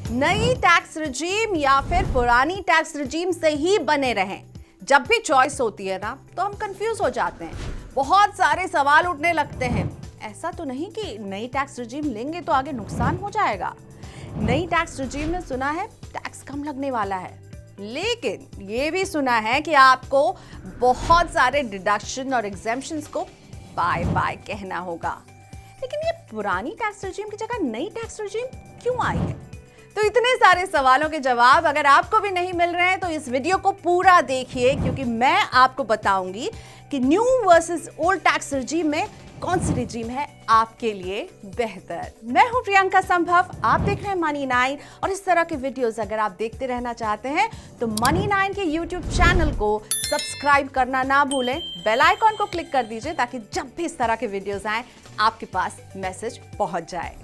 नई tax regime या फिर पुरानी टैक्स रिजीम से ही बने रहें। जब भी चॉइस होती है ना, तो हम कंफ्यूज हो जाते हैं, बहुत सारे सवाल उठने लगते हैं। ऐसा तो नहीं कि नई टैक्स रिजीम लेंगे तो आगे नुकसान हो जाएगा। नई टैक्स रिजीम में सुना है टैक्स कम लगने वाला है, लेकिन ये भी सुना है कि आपको बहुत सारे डिडक्शन और एग्जेम्पशंस को बाय बाय कहना होगा। लेकिन ये पुरानी टैक्स रिजीम की जगह नई टैक्स रिजीम क्यों आई है? तो इतने सारे सवालों के जवाब अगर आपको भी नहीं मिल रहे हैं तो इस वीडियो को पूरा देखिए, क्योंकि मैं आपको बताऊंगी कि new versus old tax regime में कौन सी रिजीम है आपके लिए बेहतर। मैं हूं प्रियंका संभव, आप देख रहे हैं मनी 9 और इस तरह के वीडियोस अगर आप देखते रहना चाहते हैं तो मनी 9 के यूट्यूब चैनल को सब्सक्राइब करना ना भूलें, बेल आइकॉन को क्लिक कर दीजिए ताकि जब भी इस तरह के वीडियोस आए आपके पास मैसेज पहुंच जाए।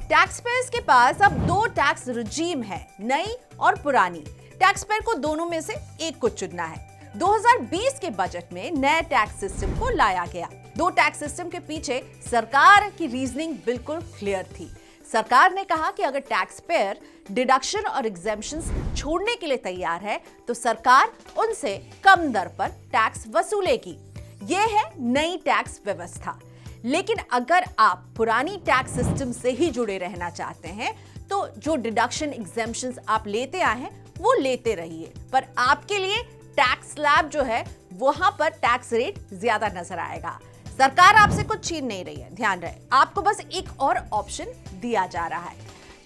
टैक्स पेयर्स के पास अब दो टैक्स रिजीम है, नई और पुरानी। टैक्स पेयर को दोनों में से एक को चुनना है। 2020 के बजट में नए टैक्स सिस्टम को लाया गया। दो टैक्स सिस्टम के पीछे सरकार की रीजनिंग बिल्कुल क्लियर थी। सरकार ने कहा कि अगर टैक्स पेयर डिडक्शन और एग्जेम्पशंस छोड़ने के लिए तैयार है तो सरकार उनसे कम दर पर टैक्स वसूलेगी। यह है नई टैक्स व्यवस्था। लेकिन अगर आप पुरानी टैक्स सिस्टम से ही जुड़े रहना चाहते हैं तो जो डिडक्शन एग्जेम्पशंस आप लेते आए हैं वो लेते रहिए, पर आपके लिए टैक्स स्लैब जो है वहां पर टैक्स रेट ज्यादा नजर आएगा। सरकार आपसे कुछ छीन नहीं रही है, ध्यान रहे, आपको बस एक और ऑप्शन दिया जा रहा है।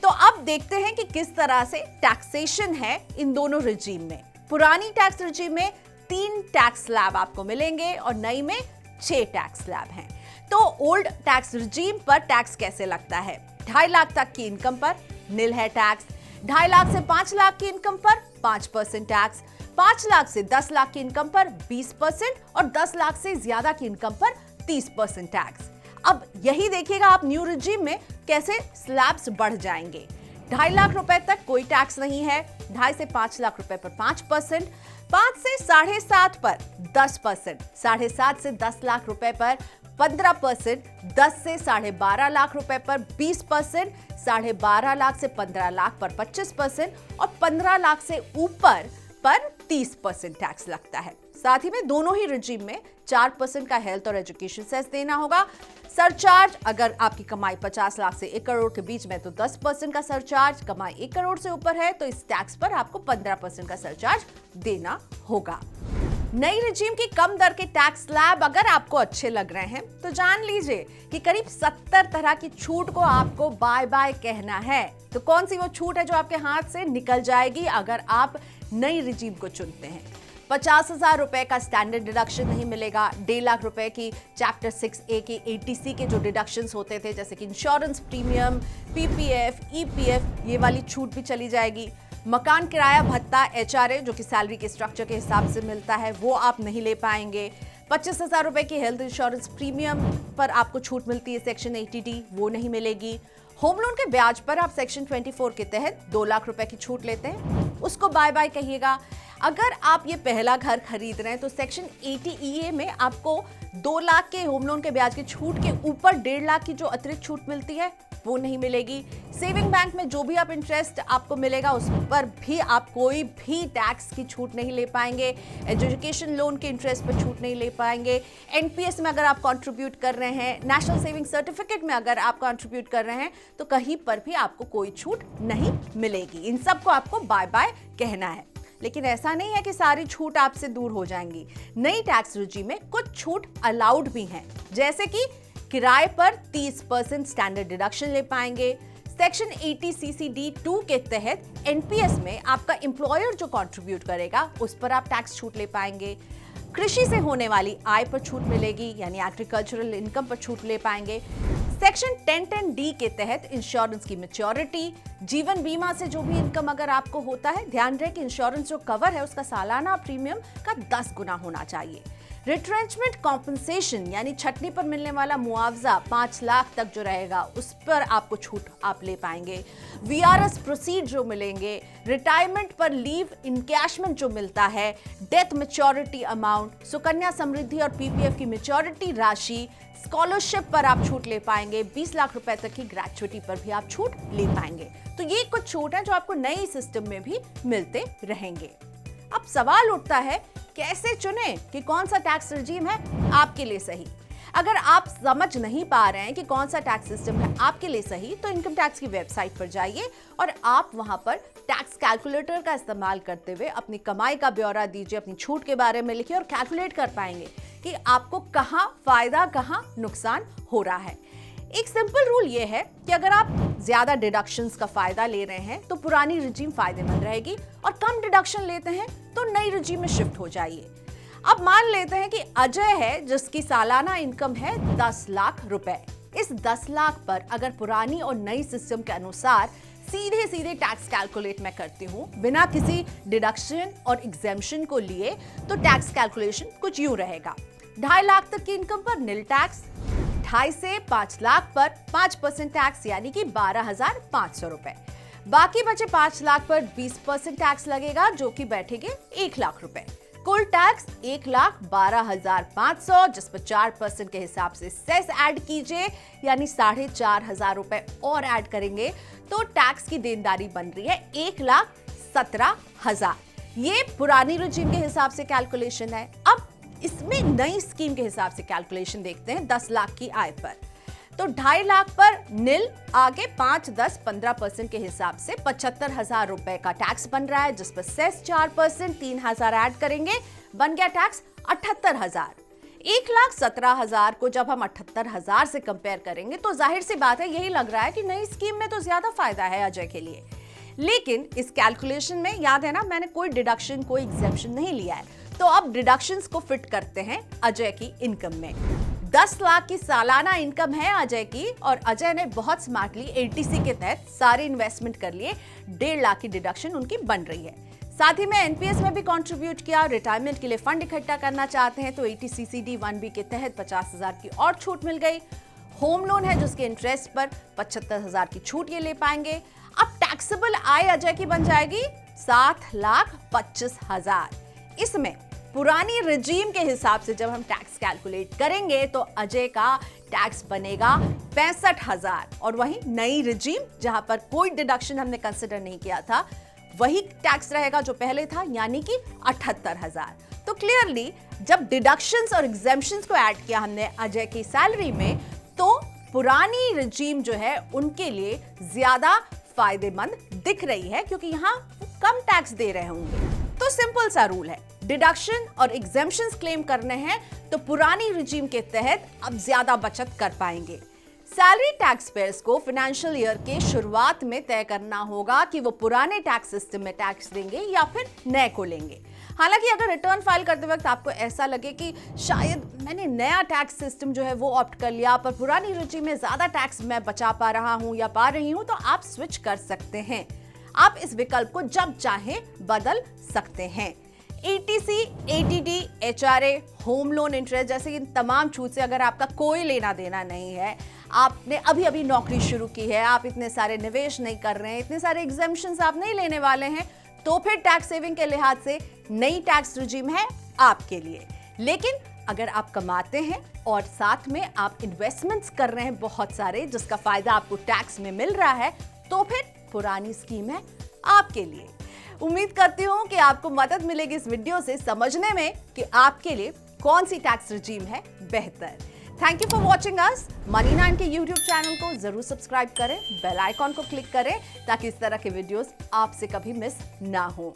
तो अब देखते हैं कि किस तरह से टैक्सेशन है इन दोनों रिजीम में। पुरानी टैक्स रिजीम में 3 टैक्स स्लैब आपको मिलेंगे और नई में 6 टैक्स स्लैब हैं। तो ओल्ड टैक्स रिजीम पर टैक्स कैसे लगता है? 2.5 लाख तक की इनकम पर निल है टैक्स, 2.5 लाख से 5 लाख की इनकम पर 5% टैक्स, 5 लाख से 10 लाख की इनकम पर 20% और 10 लाख से ज्यादा की इनकम पर 30% टैक्स। अब यही देखिएगा आप न्यू रिजीम में कैसे स्लैब्स बढ़ जाएंगे। 2.5 लाख रुपए तक कोई टैक्स नहीं है, 2.5 से 5 लाख रुपए पर 5%, 5 से 7.5 पर 10%, 7.5 से 10 लाख रुपए पर 15%, 10 से 12.5 लाख रुपए पर 20%, 12.5 लाख से 15 लाख पर 25% और 15 लाख से ऊपर पर 30% टैक्स लगता है। साथ ही में दोनों ही रिजीम में 4% का हेल्थ और एजुकेशन सेस देना होगा। सरचार्ज, अगर आपकी कमाई 50 लाख से 1 करोड़ के बीच में तो 10% का सरचार्ज, कमाई 1 करोड़ से ऊपर है तो इस टैक्स पर आपको 15% का सरचार्ज देना होगा। नई रिजीम की कम दर के टैक्स स्लैब अगर आपको अच्छे लग रहे हैं तो जान लीजिए कि करीब 70 तरह की छूट को आपको बाय बाय कहना है। तो कौन सी वो छूट है जो आपके हाथ से निकल जाएगी अगर आप नई रिजीम को चुनते हैं? 50,000 रुपए का स्टैंडर्ड डिडक्शन नहीं मिलेगा। 1.5 लाख रुपए की चैप्टर 6A के ATC के जो डिडक्शंस होते थे जैसे कि इंश्योरेंस प्रीमियम, PPF, EPF, ये वाली छूट भी चली जाएगी। मकान किराया भत्ता HRA जो कि सैलरी के स्ट्रक्चर के हिसाब से मिलता है वो आप नहीं ले पाएंगे। 25,000 रुपए की हेल्थ इंश्योरेंस प्रीमियम पर आपको छूट मिलती है सेक्शन 80D, वो नहीं मिलेगी। होम लोन के ब्याज पर आप सेक्शन 24 के तहत 2 लाख रुपए की छूट लेते हैं, उसको बाय बाय कहिएगा। अगर आप ये पहला घर खरीद रहे हैं तो सेक्शन 80EA में आपको 2 लाख के होम लोन के ब्याज की छूट के ऊपर 1.5 लाख की जो अतिरिक्त छूट मिलती है वो नहीं मिलेगी। सेविंग बैंक में जो भी आप इंटरेस्ट आपको मिलेगा उस पर भी आप कोई भी टैक्स की छूट नहीं ले पाएंगे। एजुकेशन लोन के इंटरेस्ट पर छूट नहीं ले पाएंगे। NPS में अगर आप कंट्रीब्यूट कर रहे हैं, नेशनल सेविंग सर्टिफिकेट में अगर आप कंट्रीब्यूट कर रहे हैं तो कहीं पर भी आपको कोई छूट नहीं मिलेगी। इन सब को आपको बाय बाय कहना है। लेकिन ऐसा नहीं है कि सारी छूट आपसे दूर हो जाएंगी। नई टैक्स रिजीम में कुछ छूट अलाउड भी हैं, जैसे कि किराए पर 30% स्टैंडर्ड डिडक्शन ले पाएंगे। सेक्शन 80CCD2 के तहत NPS में आपका एम्प्लॉयर जो कंट्रीब्यूट करेगा उस पर आप टैक्स छूट ले पाएंगे। कृषि से होने वाली आय पर छूट मिलेगी, यानी एग्रीकल्चरल इनकम पर छूट ले पाएंगे। सेक्शन 1010D के तहत इंश्योरेंस की मैच्योरिटी, जीवन बीमा से जो भी इनकम अगर आपको होता है, ध्यान रहे कि इंश्योरेंस जो कवर है उसका सालाना प्रीमियम का 10 गुना होना चाहिए। रिट्रेंचमेंट कॉम्पनसेशन यानी छटनी पर मिलने वाला मुआवजा 5 लाख तक जो रहेगा उस पर आपको छूट आप ले पाएंगे। वीआरएस प्रोसीड जो मिलेंगे, रिटायरमेंट पर लीव इनकैशमेंट जो मिलता है, death maturity amount, Sukanya Samriddhi और पीपीएफ की मैच्योरिटी राशि, स्कॉलरशिप पर आप छूट ले पाएंगे, 20 लाख रुपए तक की ग्रेचुइटी पर भी आप छूट ले पाएंगे। तो ये कुछ छूट है जो आपको नई सिस्टम में भी मिलते रहेंगे। अब सवाल उठता है कैसे चुने कि कौन सा टैक्स रिजीम है आपके लिए सही। अगर आप समझ नहीं पा रहे हैं कि कौन सा टैक्स सिस्टम है आपके लिए सही, तो इनकम टैक्स की वेबसाइट पर जाइए और आप वहां पर टैक्स कैलकुलेटर का इस्तेमाल करते हुए अपनी कमाई का ब्यौरा दीजिए, अपनी छूट के बारे में लिखिए और कैलकुलेट कर पाएंगे कि आपको कहां फायदा कहां नुकसान हो रहा है। एक सिंपल रूल ये है कि अगर आप ज्यादा डिडक्शंस का फायदा ले रहे हैं तो पुरानी रिजीम फायदेमंद रहेगी और कम डिडक्शन लेते हैं तो नई रिजीम में शिफ्ट हो जाइए। अब मान लेते हैं कि अजय है जिसकी सालाना इनकम है 10 लाख रुपए। इस 10 लाख पर अगर पुरानी और नई सिस्टम के अनुसार सीधे सीधे टैक्स कैलकुलेट मैं करती हूं बिना किसी डिडक्शन और एग्जेम्पशन को लिए, तो टैक्स कैलकुलेशन कुछ यूं रहेगा। 2.5 लाख तक की इनकम पर नील टैक्स, 2.5 से 5 लाख पर 5% टैक्स यानी कि 12,500 रुपए। बाकी बचे 5 लाख पर 20% टैक्स लगेगा जो कि बैठेंगे 1 लाख रुपए। कुल टैक्स 1,12,500, जिस पर 4% के हिसाब से सेस ऐड कीजिए यानी 4,500 रुपए और ऐड करेंगे तो टैक्स की देनदारी बन रही है 1,17,000। ये पुरानी रिजीम के हिसाब से कैलकुलेशन है। अब इसमें नई स्कीम के हिसाब से कैलकुलेशन देखते हैं 10 लाख की आय पर। तो 2.5 लाख पर नील, आगे 5, 10, 15% के हिसाब से 75,000 रुपए का टैक्स बन रहा है, जिस पर सेस 4%, 3,000 ऐड करेंगे, बन गया टैक्स 78,000। 1,17,000 को जब हम 78,000 से कंपेयर करेंगे तो जाहिर सी बात है यही लग रहा है कि नई स्कीम में तो ज्यादा फायदा है अजय के लिए। लेकिन इस कैलकुलेशन में याद है ना, मैंने कोई डिडक्शन कोई एग्जेम्पशन नहीं लिया है। तो अब डिडक्शंस को फिट करते हैं अजय की इनकम में। 10 लाख की सालाना इनकम है अजय की और अजय ने बहुत स्मार्टली एटीसी के तहत सारे इन्वेस्टमेंट कर लिए। 1.5 लाख की डिडक्शन उनकी बन रही है। साथ ही में एनपीएस में भी कंट्रीब्यूट किया। रिटायरमेंट के लिए फंड इकट्ठा करना चाहते हैं तो एटीसीसीडी 1B के तहत 50,000 की और छूट मिल गई। होम लोन है जिसके इंटरेस्ट पर 75,000 की छूट ये ले पाएंगे। अब टैक्सेबल आय अजय की बन जाएगी 7,25,000। इसमें पुरानी रिजीम के हिसाब से जब हम टैक्स कैलकुलेट करेंगे तो अजय का टैक्स बनेगा 65,000 और वहीं नई रिजीम जहां पर कोई डिडक्शन हमने कंसिडर नहीं किया था वही टैक्स रहेगा जो पहले था यानी कि 78,000। तो क्लियरली जब डिडक्शंस और एग्जेम्पशंस को ऐड किया हमने अजय की सैलरी में तो पुरानी रिजीम जो है उनके लिए ज्यादा फायदेमंद दिख रही है क्योंकि यहां कम टैक्स दे रहे होंगे। तो सिंपल सा रूल है, डिडक्शन और एग्जेम्पशंस क्लेम करने हैं तो पुरानी रिजीम के तहत अब ज्यादा बचत कर पाएंगे। सैलरी टैक्स पेयर्स को फाइनेंशियल ईयर के शुरुआत में तय करना होगा कि वो पुराने टैक्स सिस्टम में टैक्स देंगे या फिर नए को लेंगे। हालांकि अगर रिटर्न फाइल करते वक्त आपको ऐसा लगे कि शायद मैंने नया टैक्स सिस्टम जो है वो ऑप्ट कर लिया पर पुरानी रिजीम में ज्यादा टैक्स मैं बचा पा रहा हूं या पा रही हूं, तो आप स्विच कर सकते हैं। आप इस विकल्प को जब चाहे बदल सकते हैं। ATC, ATD, HRA, home loan interest जैसे इन तमाम छूट से अगर आपका कोई लेना देना नहीं है, आपने अभी अभी नौकरी शुरू की है, आप इतने सारे निवेश नहीं कर रहे हैं, इतने सारे एग्जेम्पशंस आप नहीं लेने वाले हैं, तो फिर टैक्स सेविंग के लिहाज से नई टैक्स रिजीम है आपके लिए। लेकिन अगर आप कमाते हैं और साथ में आप इन्वेस्टमेंट्स कर रहे हैं बहुत सारे जिसका फायदा आपको टैक्स में मिल रहा है, तो फिर पुरानी स्कीम है आपके लिए। उम्मीद करती हूं कि आपको मदद मिलेगी इस वीडियो से समझने में कि आपके लिए कौन सी टैक्स रिजीम है बेहतर। Thank you for watching us. Money9 के यूट्यूब चैनल को जरूर सब्सक्राइब करें, बेल आइकॉन को क्लिक करें ताकि इस तरह के वीडियोस आपसे कभी मिस ना हो।